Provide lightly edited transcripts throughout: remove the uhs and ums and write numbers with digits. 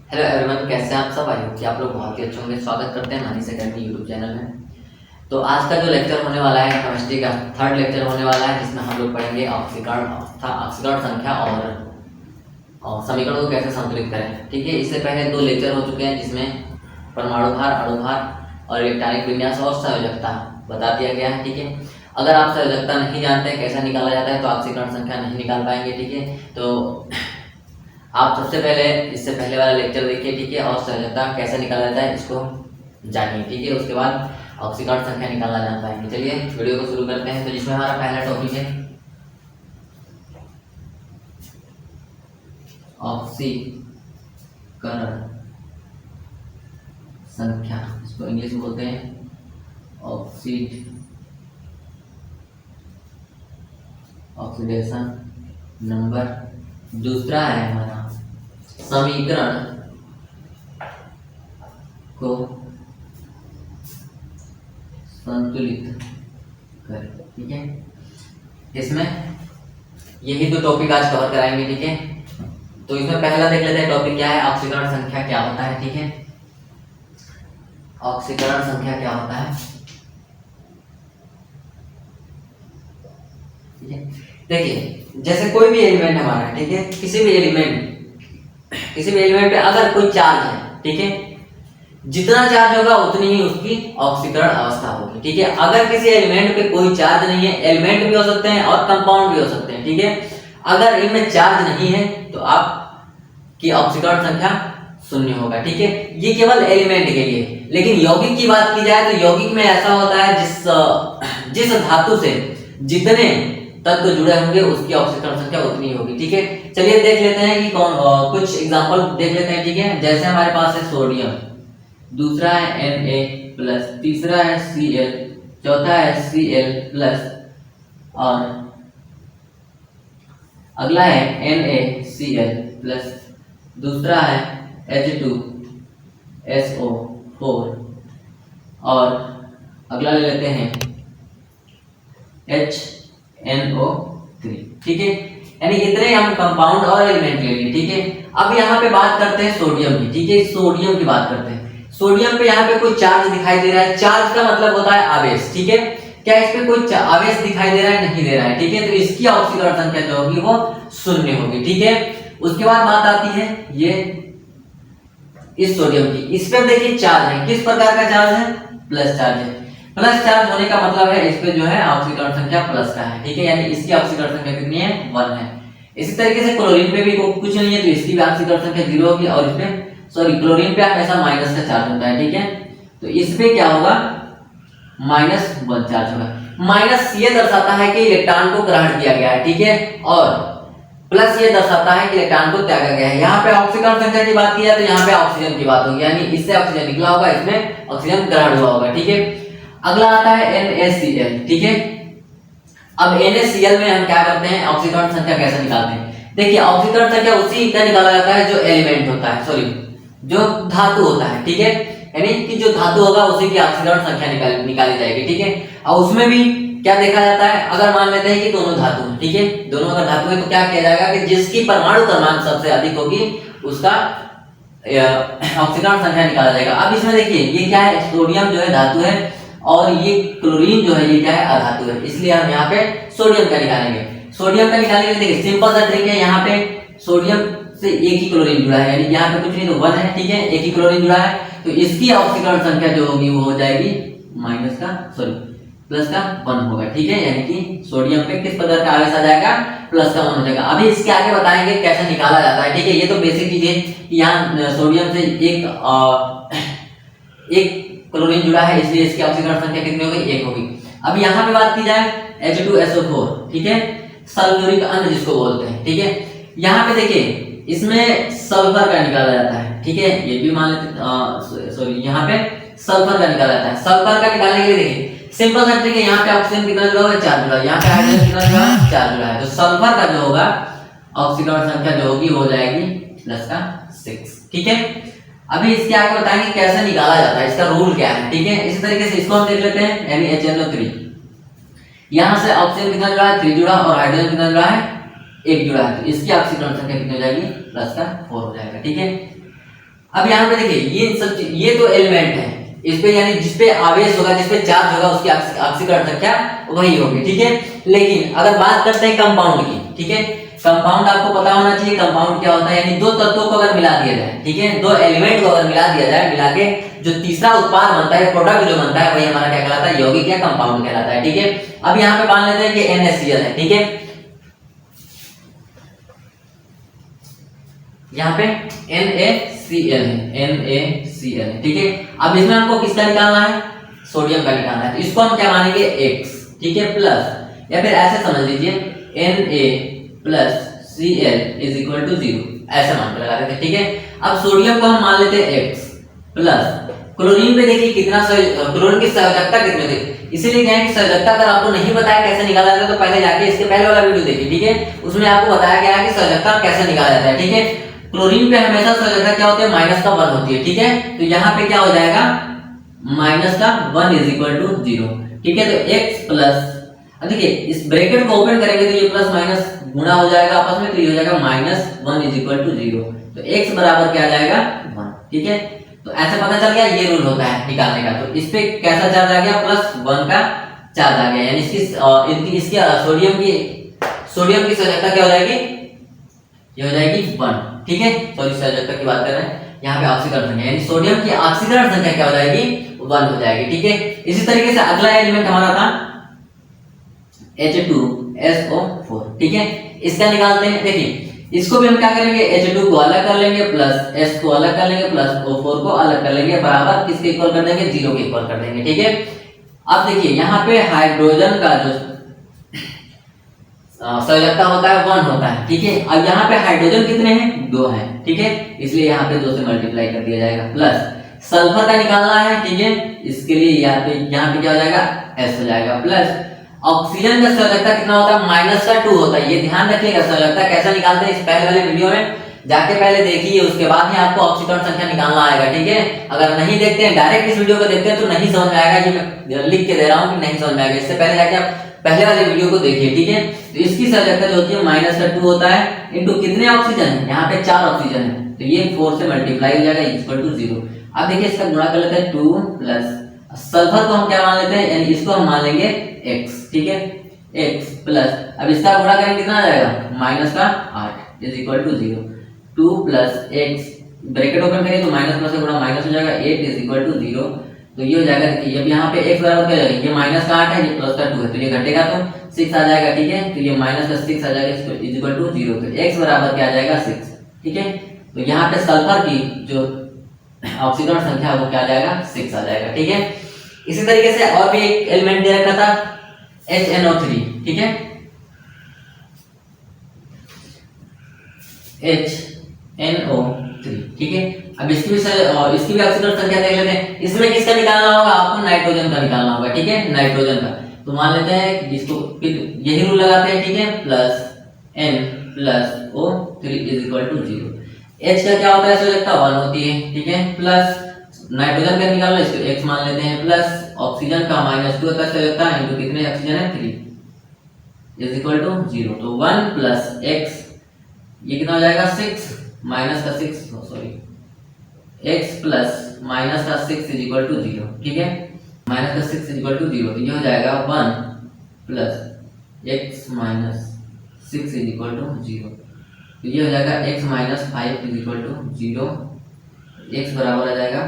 Hello everyone, कैसे हैं आप सब। आई होप कि आप लोग बहुत ही अच्छे होंगे। स्वागत करते हैं मनीष अकेडमी यूट्यूब चैनल में। तो आज का जो लेक्चर होने वाला है केमिस्ट्री का थर्ड लेक्चर होने वाला है, जिसमें हम लोग पढ़ेंगे ऑक्सीकरण अवस्था, ऑक्सीकरण संख्या और समीकरणों को कैसे संतुलित करें। ठीक है, इससे पहले दो लेक्चर हो चुके हैं जिसमें परमाणु भार, अणुभार और इलेक्ट्रॉनिक विन्यास और संयोजकता बता दिया गया है। ठीक है, अगर आप संयोजकता नहीं जानते हैं कैसा निकाला जाता है तो ऑक्सीकरण संख्या नहीं निकाल पाएंगे। ठीक है, तो आप सबसे पहले इससे पहले वाला लेक्चर देखिए। ठीक है, और संयोजकता कैसे निकाला जाता है इसको जानिए। ठीक है, उसके बाद ऑक्सीकरण संख्या निकालना जान पाएंगे। चलिए वीडियो को शुरू करते हैं। तो जिसमें हमारा पहला टॉपिक है ऑक्सीकरण संख्या, इसको इंग्लिश में बोलते हैं ऑक्सीडेशन नंबर। दूसरा है हमारा समीकरण को संतुलित करें। ठीक है, इसमें यही दो टॉपिक आज कवर कराएंगे। ठीक है, तो इसमें पहला देख लेते हैं टॉपिक क्या है, ऑक्सीकरण संख्या क्या होता है। ठीक है, ऑक्सीकरण संख्या क्या होता है। ठीक है, देखिए जैसे कोई भी एलिमेंट हमारा, ठीक है, किसी भी एलिमेंट पे अगर कोई चार्ज है, ठीक है, जितना चार्ज होगा उतनी ही उसकी ऑक्सीकरण अवस्था होगी। ठीक है, अगर किसी एलिमेंट पे कोई चार्ज नहीं है, एलिमेंट भी हो सकते हैं और कंपाउंड भी हो सकते हैं। ठीक है, अगर इनमें चार्ज नहीं है तो आपकी ऑक्सीकरण संख्या शून्य होगा। ठीक है, ये केवल एलिमेंट के लिए। लेकिन यौगिक की बात की जाए तो यौगिक में ऐसा होता है जिस धातु से जितने तत्व जुड़े होंगे उसकी ऑक्सीकरण संख्या उतनी होगी। ठीक है, चलिए देख लेते हैं कि कुछ एग्जांपल देख लेते हैं। ठीक है, जैसे हमारे पास है सोडियम, दूसरा है Na+, तीसरा है Cl, चौथा है Cl+, और अगला है NaCl+, दूसरा है H2SO4, और अगला ले लेते हैं HNO3। ठीक है, यानी इतने हम कंपाउंड और एलिमेंट ले लिए। ठीक है, अब यहाँ पे बात करते हैं सोडियम की। ठीक है, सोडियम की बात करते हैं। सोडियम पे यहाँ पे कोई चार्ज दिखाई दे रहा है। चार्ज का मतलब होता है आवेश। ठीक है, क्या इस पे कोई आवेश दिखाई दे रहा है? नहीं दे रहा है। ठीक है, तो इसकी ऑक्सीकरण संख्या जो होगी वो शून्य होगी। ठीक है, उसके बाद बात आती है ये इस सोडियम की। इस पे देखिए चार्ज है, किस प्रकार का चार्ज है? प्लस चार्ज है। प्लस चार्ज होने का मतलब है इस पे जो है ऑक्सीकरण संख्या प्लस का है। ठीक है, यानी इसकी ऑक्सीकरण संख्या कितनी है? 1 है। इसी तरीके से क्लोरीन पे भी कुछ नहीं है तो इसकी भी ऑक्सीकरण संख्या 0 होगी, और इस पे क्लोरीन पे हमेशा माइनस का चार्ज होता है। ठीक है, तो इस पे क्या होगा? -1 चार्ज होगा। माइनस ये दर्शाता है कि इलेक्ट्रॉन को ग्रहण किया गया है। ठीक है, और प्लस ये दर्शाता है कि इलेक्ट्रॉन को त्यागा गया है। यहाँ पे ऑक्सीकरण संख्या की बात की जाए तो यहाँ पे ऑक्सीजन की बात होगी, यानी इससे ऑक्सीजन निकला होगा, इसमें ऑक्सीजन ग्रहण हुआ होगा। ठीक है, अगला आता है NaCl। ठीक है, अब NaCl में हम क्या करते हैं, ऑक्सीकरण संख्या कैसे निकालते हैं? देखिए ऑक्सीकरण संख्या उसी का निकाला जाता है जो एलिमेंट होता है, जो धातु होता है। ठीक है, यानी कि जो धातु होगा उसी की ऑक्सीकरण संख्या निकाली जाएगी। ठीक है, और उसमें भी क्या देखा जाता है, अगर मान लेते हैं कि दोनों धातु हैं। ठीक है, दोनों अगर धातु है तो क्या किया जाएगा कि जिसकी परमाणु क्रमांक सबसे अधिक होगी उसका ऑक्सीकरण संख्या निकाला जाएगा। अब इसमें देखिए ये क्या है, सोडियम जो है धातु है और ये क्लोरीन जो है ये क्या है? अधातु है, इसलिए हम यहाँ पे सोडियम का निकालेंगे। सोडियम का निकालेंगे, देखिए सिंपल सा ट्रिक है। यहाँ पे सोडियम से एक ही क्लोरीन जुड़ा है, यानी यहाँ पे कुछ नहीं तो 1 है। ठीक है, एक ही क्लोरीन जुड़ा है तो इसकी ऑक्सीकरण संख्या जो होगी वो हो जाएगी प्लस का 1 होगा। ठीक है, यानी कि सोडियम पे किस प्रकार का आवेश आ जाएगा? प्लस का 1 हो जाएगा। अभी इसके आगे बताएंगे कैसे निकाला जाता है। ठीक है, ये तो बेसिक चीज है कि यहाँ सोडियम से एक क्लोरीन जुड़ा है, इसलिए इसकी ऑक्सीकरण संख्या कितनी होगी? 1 होगी। अब यहाँ पे बात की जाए H2SO4, ठीक है, सल्फ्यूरिक अम्ल जिसको बोलते हैं। ठीक है, यहाँ पे देखिए इसमें सल्फर का निकाला जाता है। ठीक है, ये भी मान लेते यहाँ पे सल्फर का निकाला जाता है। सल्फर का निकालने के लिए देखिए सिंपल सा ट्रिक है। यहाँ पे ऑक्सीजन कितना जुड़ा हुआ है? 4 जुड़ा है। यहाँ पे हाइड्रोजन कितना जुड़ा है? 4 जुड़ा है। तो सल्फर का जो होगा ऑक्सीकरण संख्या जो होगी हो जाएगी +6। ठीक है, अभी इसके आगे बताएंगे कैसे निकाला जाता है, इसका रूल क्या है। ठीक है, इसी तरीके से इसको हम देख लेते हैं, यानी HNO3। यहाँ से ऑक्सीजन कितना जुड़ा है? 3 जुड़ा, और हाइड्रोजन कितना जुड़ा है? 1 जुड़ा है। तो इसकी ऑक्सीकरण संख्या कितनी हो जाएगी? +4 हो जाएगा। ठीक है, अब यहाँ पे देखिए ये तो एलिमेंट है, इस पे यानी जिस पे आवेश होगा, जिस पे चार्ज होगा, उसकी ऑक्सीकरण संख्या वही होगी, ठीक है। लेकिन अगर बात करते हैं कंपाउंड की, ठीक है, कंपाउंड आपको पता होना चाहिए कंपाउंड क्या होता है, यानी दो तत्वों को अगर मिला दिया जाए, ठीक है, दो एलिमेंट को अगर मिला दिया जाए, मिला के जो तीसरा उत्पाद बनता है, प्रोडक्ट जो बनता है, वही हमारा क्या कहलाता है, यौगिक या कंपाउंड कहलाता है, ठीक है। अब यहाँ पे मान लेते हैं कि NaCl है, ठीक है, यहाँ पे NaCl है, ठीक है। अब इसमें हमको किसका निकालना है, सोडियम का निकालना है, तो इसको हम क्या मानेंगे, X, ठीक है, प्लस, या फिर ऐसे समझ लीजिए Na+Cl इज इक्वल टू 0, ऐसे मान के लगा देते हैं, ठीक है। अब सोडियम को हम मान लेते हैं X प्लस, क्लोरीन पे देखिए कितना क्लोरीन की संयोजकता कितनी होती है, इसीलिए कहें कि संयोजकता अगर आपको नहीं बताया कैसे निकाला जाता है तो पहले जाके इसके पहले वाला वीडियो देखिए, ठीक है, उसमें आपको बताया गया है कि संयोजकता कैसे निकाला जाता है, ठीक है। क्लोरीन पे हमेशा संयोजकता क्या होती है, -1 होती है, ठीक है। तो यहाँ पे क्या हो जाएगा, -1 इज इक्वल टू 0, ठीक है। तो X प्लस, देखिए इस ब्रैकेट को ओपन करेंगे तो ये प्लस माइनस गुणा हो जाएगा आपस में, तो ये हो जाएगा -1 इज इक्वल टू 0, तो X बराबर क्या आ जाएगा 1, ठीक है। तो ऐसे पता चल गया, ये रूल होता है निकालने का। तो इस पे कैसा चार्ज आ गया, +1 का चार्ज आ गया, यानी इसकी सोडियम की संयोजकता क्या हो जाएगी, ये हो जाएगी 1, ठीक है। सॉरी संयोजकता की बात कर रहे हैं, यहाँ पे ऑक्सीकरण संख्या, यानी सोडियम की ऑक्सीकरण संख्या क्या हो जाएगी, 1 हो जाएगी, ठीक है। इसी तरीके से अगला एलिमेंट हमारा था H2SO4, ठीक है, इसका निकालते हैं। देखिए इसको भी हम क्या करेंगे, H2 को अलग कर लेंगे, प्लस S को अलग कर लेंगे, प्लस O4 को अलग कर लेंगे, बराबर किसके इक्वल कर देंगे, 0 के इक्वल कर देंगे, ठीक है। अब देखिए यहाँ पे हाइड्रोजन का जो संयोजकता होता है 1 होता है, ठीक है। अब यहाँ पे हाइड्रोजन कितने हैं, 2 हैं, ठीक है, इसलिए यहाँ पे 2 से मल्टीप्लाई कर दिया जाएगा, प्लस सल्फर का निकालना है, ठीक है, इसके लिए यहाँ पे क्या हो जाएगा, S हो जाएगा, प्लस ऑक्सीजन का संयोजकता कितना होता है, -2 होता है, ये ध्यान रखिएगा। संयोजकता कैसा निकालते हैं, इस पहले वाले वीडियो में जाके पहले देखिए, उसके बाद ही आपको ऑक्सीकरण संख्या निकालना आएगा, ठीक है। अगर नहीं देखते हैं, डायरेक्ट इस वीडियो को देखते हैं तो नहीं समझ में आएगा, ये मैं लिख के दे रहा हूँ कि नहीं समझ में आएगा, इससे पहले जाके आप पहले वाले वीडियो को देखिए, ठीक है। तो इसकी संयोजकता जो होती है -2 होता है, इनटू कितने ऑक्सीजन है, यहाँ पे 4 ऑक्सीजन है, तो ये 4 से मल्टीप्लाई हो जाएगा इक्वल टू 0। अब देखिए इसका गुणा कर लेते हैं, 2 प्लस सल्फर को हम क्या मान लेते हैं, यानी इसको हम मान लेंगे X, ठीक है, X प्लस, अब इसका गुणा करेंगे कितना आ जाएगा, -8 is equal to 0, 2 plus X bracket open करिए तो माइनस प्लस से गुणा माइनस हो जाएगा, 8 इज इक्वल टू 0, तो ये हो जाएगा। देखिए अब यहाँ पे X बराबर क्या हो जाएगा, ये -8 है, ये +2 है, तो ये घटेगा तो 6 आ जाएगा, ठीक है। तो ये -6 आ जाएगा इज इक्वल टू 0, तो X बराबर क्या आ जाएगा, 6, ठीक है। तो यहाँ पे सल्फर की जो ऑक्सीकरण संख्या वो क्या आ जाएगा, 6 आ जाएगा, ठीक है। इसी तरीके से और भी एक एलिमेंट दे रखा था HNO3, ठीक है, HNO3, ठीक है। अब इसकी भी ऑक्सीकरण संख्या देख लेते हैं। इसमें किसका निकालना होगा, आपको नाइट्रोजन का निकालना होगा, ठीक है, नाइट्रोजन का। तो मान लेते हैं जिसको यही रूल लगाते हैं, ठीक है, plus N plus O3 is equal to 0। H का क्या होता है, संयोजकता 1 होती है, ठीक है, प्लस नाइट्रोजन का निकालना, इसको X मान लेते हैं, प्लस ऑक्सीजन का -2 होता है संयोजकता, इनटू कितने ऑक्सीजन है, 3 इज इक्वल टू 0। तो 1 प्लस X ये कितना हो जाएगा, 6 माइनस का 6, सॉरी, X प्लस माइनस का 6 इज इक्वल टू 0, ठीक है, माइनस का 6 इज इक्वल टू 0, तो ये हो जाएगा 1 plus X minus 6 is equal to 0, तो ये हो जाएगा X minus 5 is equal to 0, X बराबर आ जाएगा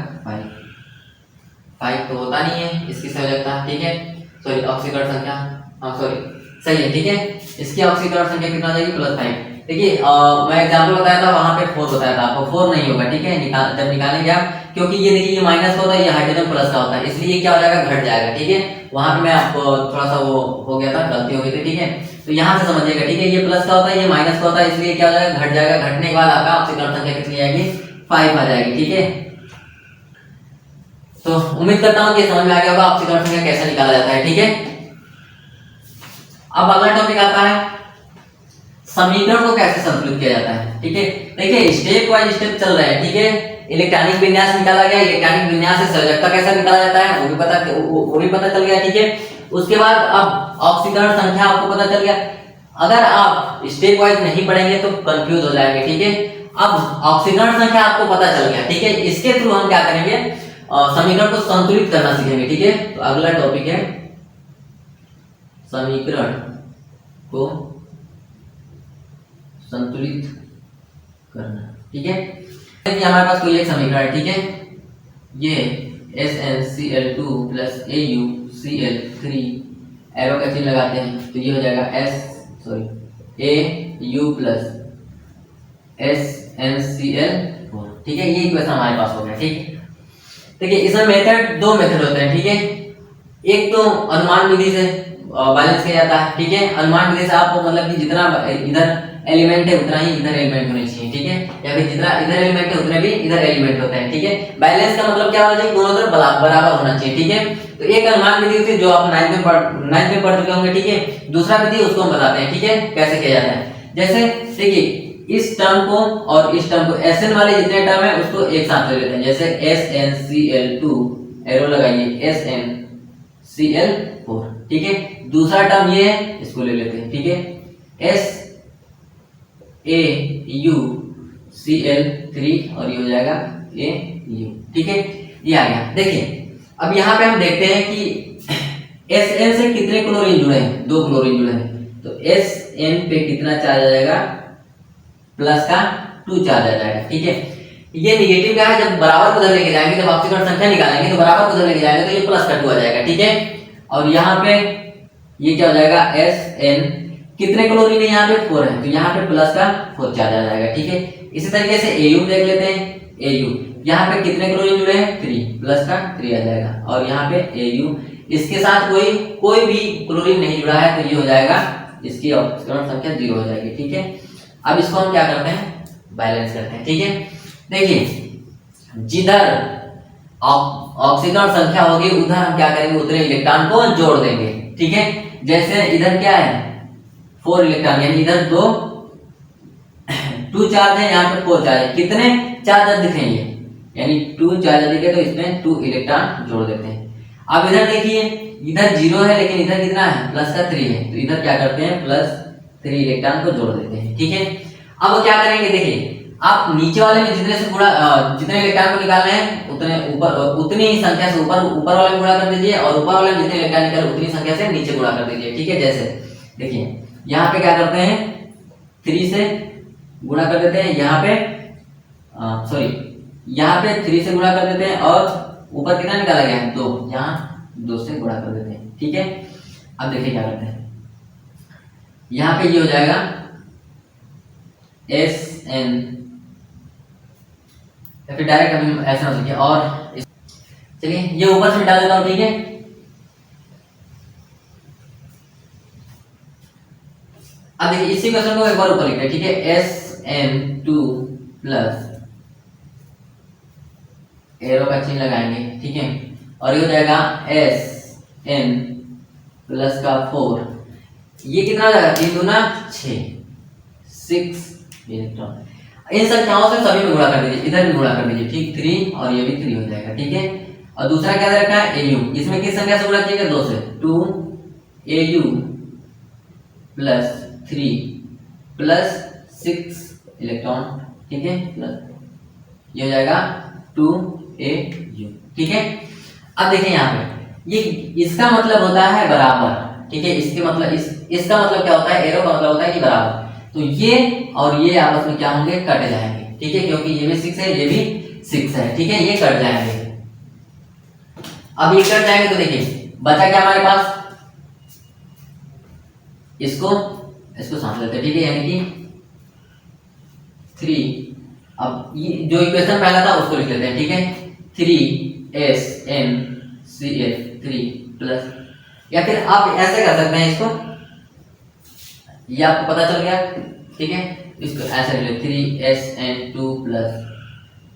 5 तो होता नहीं है इसकी संयोजकता, ठीक है, सॉरी ऑक्सीकरण संख्या, हाँ सॉरी सही है, ठीक है। इसकी ऑक्सीकरण संख्या कितना आ जाएगी, +5। देखिए मैं एग्जांपल बताया था, वहां पे 4 बताया था आपको, 4 नहीं होगा, ठीक है, जब निकालेंगे आप, क्योंकि ये देखिए ये माइनस का होता है, ये हाइड्रोजन प्लस का होता है, इसलिए क्या हो जाएगा, घट जाएगा, ठीक है। वहां पे मैं आपको थोड़ा सा वो हो गया था, गलती हो गई थी, ठीक है। तो यहाँ से समझिएगा, ठीक है, ये प्लस का होता है, ये माइनस का होता है, इसलिए क्या हो जाएगा, घट जाएगा, घटने के बाद आपका ऑक्सीकरण संख्या कितनी आएगी, 5 आ जाएगी, ठीक है। तो उम्मीद करता हूँ कि समझ में आ गया होगा ऑक्सीकरण संख्या कैसे निकाला जाता है, ठीक है। अब अगला टॉपिक आता है समीकरण को कैसे संतुलित किया जाता है, ठीक है। देखिए स्टेप वाइज स्टेप चल रहे हैं, ठीक है। इलेक्ट्रॉनिक विन्यास निकाला गया, इलेक्ट्रॉनिक विन्यास से संयोजकता कैसा निकाला जाता है वो भी पता चल गया, ठीक है। उसके बाद अब ऑक्सीकरण संख्या आपको पता चल गया। अगर आप स्टेप वाइज नहीं पढ़ेंगे तो कंफ्यूज हो जाएंगे, ठीक है। अब ऑक्सीकरण संख्या आपको पता चल गया, ठीक है। इसके थ्रू हम क्या करेंगे, समीकरण को संतुलित करना सीखेंगे, ठीक है। तो अगला टॉपिक है समीकरण को संतुलित करना, ठीक है। कि हमारे पास कोई एक समीकरण है, ठीक है। ये SnCl2 प्लस AuCl3 एरो का चिन्ह लगाते हैं तो ये हो जाएगा AU प्लस SnCl4, ठीक है। ये इक्वेशन हमारे पास हो गया, ठीक है। देखिए इसमें मेथड, दो मेथड होते हैं, ठीक है। एक तो अनुमान विधि से बैलेंस किया जाता है, ठीक है। अनुमान विधि से आपको मतलब कि जितना इधर एलिमेंट है उतना ही इधर एलिमेंट होने चाहिए, ठीक है। या फिर जितना इधर एलिमेंट है उतने भी इधर एलिमेंट होते हैं, ठीक है। बैलेंस का मतलब क्या होना चाहिए, दोनों तरफ बराबर होना चाहिए, ठीक है। तो एक अनुमान विधि थी जो आप 9th में पढ़ चुके होंगे, ठीक है। दूसरा विधि उसको हम बताते हैं, ठीक है, कैसे किया जाता है। जैसे देखिए इस टर्म को और इस टर्म को, Sn वाले जितने टर्म है उसको एक साथ ले लेते हैं। जैसे SnCl2 एरो लगाइए SnCl4, ठीक है। दूसरा टर्म ये है, इसको ले लेते हैं, ठीक है। SAuCl3 और ये हो जाएगा AU, ठीक है। ये आ गया। देखिए अब यहाँ पे हम देखते हैं कि Sn से कितने क्लोरीन जुड़े हैं, 2 क्लोरीन जुड़े हैं। तो Sn पे कितना चार्ज आ जाएगा, प्लस का 2 चार्ज आ जाएगा, ठीक है। ये निगेटिव का है, जब बराबर को उधर लेके जाएंगे, जब ऑक्सीकरण संख्या निकालेंगे तो बराबर को उधर लेके जाएंगे तो ये प्लस का 2 आ जाएगा, ठीक है। और यहाँ पे ये क्या हो जाएगा, Sn कितने क्लोरीन है, यहाँ पे 4 है तो यहाँ पे प्लस का 4 चार्ज आ जाएगा, ठीक है। इसी तरीके से Au देख लेते हैं। Au यहाँ पे कितने क्लोरीन जुड़े हैं, 3, प्लस का 3 आ जाएगा। और यहाँ पे Au इसके साथ कोई भी क्लोरीन नहीं जुड़ा है तो ये हो जाएगा, इसकी ऑक्सीकरण संख्या 0 हो जाएगी, ठीक है। अब इसको हम क्या करते हैं, बैलेंस करते हैं, ठीक है। देखिए जिधर ऑक्सीकरण संख्या होगी उधर हम क्या करेंगे, उतने इलेक्ट्रॉन को जोड़ देंगे, ठीक है। जैसे इधर क्या है 4 इलेक्ट्रॉन, यानी इधर 2 चार्ज है, यहाँ पे 4 चार्ज है। कितने चार्ज दिखेंगे, यानी 2 चार्ज दिखे तो इसमें 2 इलेक्ट्रॉन जोड़ देते हैं। अब इधर देखिए इधर 0 है लेकिन इधर कितना है, प्लस का 3 है तो इधर क्या करते हैं, प्लस 3 इलेक्ट्रॉन को जोड़ देते हैं, ठीक है। अब क्या करेंगे, देखिए आप नीचे वाले में जितने से गुणा, जितने इलेक्ट्रॉन को निकालने हैं उतने ऊपर, उतनी ही संख्या से ऊपर वाले में गुणा कर दीजिए, और ऊपर वाले में जितने इलेक्ट्रॉन निकाले उतनी संख्या से नीचे गुणा कर दीजिए, ठीक है। जैसे देखिए यहाँ पे क्या करते हैं, 3 से गुणा कर देते हैं, यहाँ पे यहाँ पे 3 से गुणा कर देते हैं, और ऊपर कितना निकाला गया है 2, यहाँ 2 से गुणा कर देते हैं, ठीक है। अब देखिए क्या करते हैं, यहाँ पे ये हो जाएगा Sn, या फिर डायरेक्ट हम ऐसा हो सके, और चलिए ये ऊपर से डाल देता हूँ, ठीक है। अब देखिए इसी क्वेश्चन को एक बार ऊपर लिखते हैं, ठीक है। Sn2 प्लस एरो का चिन्ह लगाएंगे, ठीक है। और ये हो जाएगा Sn प्लस का 4, ये कितना हो जाएगा, 3 दूना 6 इलेक्ट्रॉन। इन संख्याओं से सभी में गुणा कर दीजिए, इधर भी गुणा कर दीजिए, ठीक। 3 और ये भी 3 हो जाएगा, ठीक है। और दूसरा क्या रखा है, Au, इसमें किस संख्या से गुणा कीजिएगा, 2 से, 2 Au प्लस 3 प्लस 6 इलेक्ट्रॉन, ठीक है, प्लस ये हो जाएगा 2Au, ठीक है। अब देखिए यहाँ पे ये इसका मतलब होता है बराबर, ठीक है। इसके मतलब इसका मतलब क्या होता है, एरो का मतलब होता है कि बराबर। तो ये और ये आपस में क्या होंगे, कट जाएंगे, ठीक है, क्योंकि ये भी 6 है ये भी 6 है, ठीक है। ये कट जाएंगे। अब ये कट जाएंगे तो देखिए बचा क्या हमारे पास, इसको साथ लेते हैं, ठीक है, यानी कि 3। अब ये जो इक्वेशन पहला था उसको लिख लेते हैं, ठीक है। 3SnCl3 प्लस, या फिर आप ऐसे कर सकते हैं, इसको ये आपको पता चल गया, ठीक है। इसको ऐसे लिख लीजिए 3Sn2 प्लस,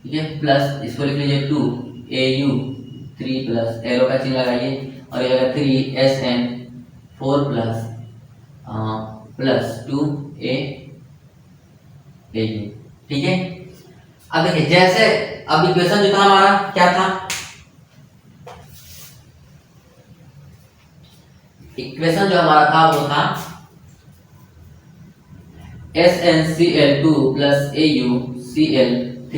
ठीक है, प्लस इसको लिख लीजिए 2Au3 प्लस, एरो का चिन्ह लगाइए, और ये होगा 3Sn4 प्लस प्लस 2Au, ठीक है। अब देखिए जैसे अब इक्वेशन जो था हमारा क्या था, इक्वेशन जो हमारा था वो था SnCl2 plus AuCl3 Cl3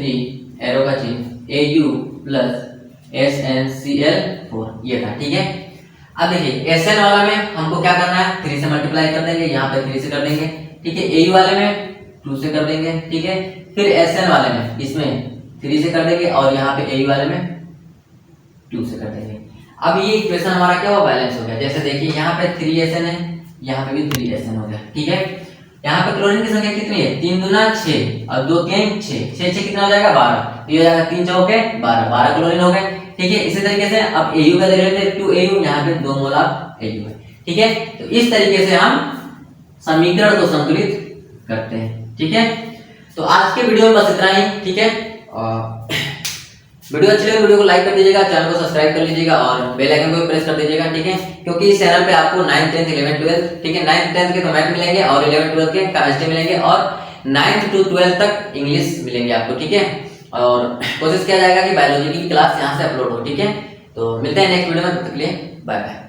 arrow का चिन्ह Au प्लस SnCl4 ये था। ठीक है, अब देखिए Sn वाला में हमको क्या करना है, 3 से मल्टीप्लाई कर देंगे, यहाँ पे 3 से कर देंगे। ठीक है, Au वाले में 2 से कर देंगे। ठीक है, फिर Sn वाले में इसमें 3 से कर देंगे और यहाँ पे Au वाले में 2 से कर देंगे। अब ये इक्वेशन हमारा क्या हुआ, बैलेंस हो गया। जैसे देखिए यहाँ पे 3Sn है, यहाँ पे भी 3Sn हो गया। ठीक है, यहाँ पे क्लोरीन की संख्या कितनी है, 3 दूना 6 और 2 3 6, 6 6 कितना हो जाएगा 12, ये हो जाएगा 3 चौके 12, 12 क्लोरीन हो गए। ठीक है, इसी तरीके से अब Au का डेरिवेटिव 2Au, यहाँ पे 2 मोलार Au है। ठीक है, तो इस तरीके से हम समीकरण को संतुलित करते हैं। ठीक है, तो आज के वीडियो में बस इतना ही। ठीक है, वीडियो अच्छी लगे वीडियो को लाइक कर दीजिएगा, चैनल को सब्सक्राइब कर लीजिएगा और बेल आइकन को भी प्रेस कर दीजिएगा। ठीक है, क्योंकि इस चैनल पे आपको 9th 10th 11th 12th ठीक है 9th 10th के तो मैथ मिलेंगे और 11th 12th के केमिस्ट्री मिलेंगे और 9th to 12th तक इंग्लिश मिलेंगे आपको। ठीक है, और कोशिश किया जाएगा कि बायोलॉजी की क्लास यहाँ से अपलोड हो। ठीक है, तो मिलते हैं नेक्स्ट वीडियो में, तब तक के लिए बाय बाय।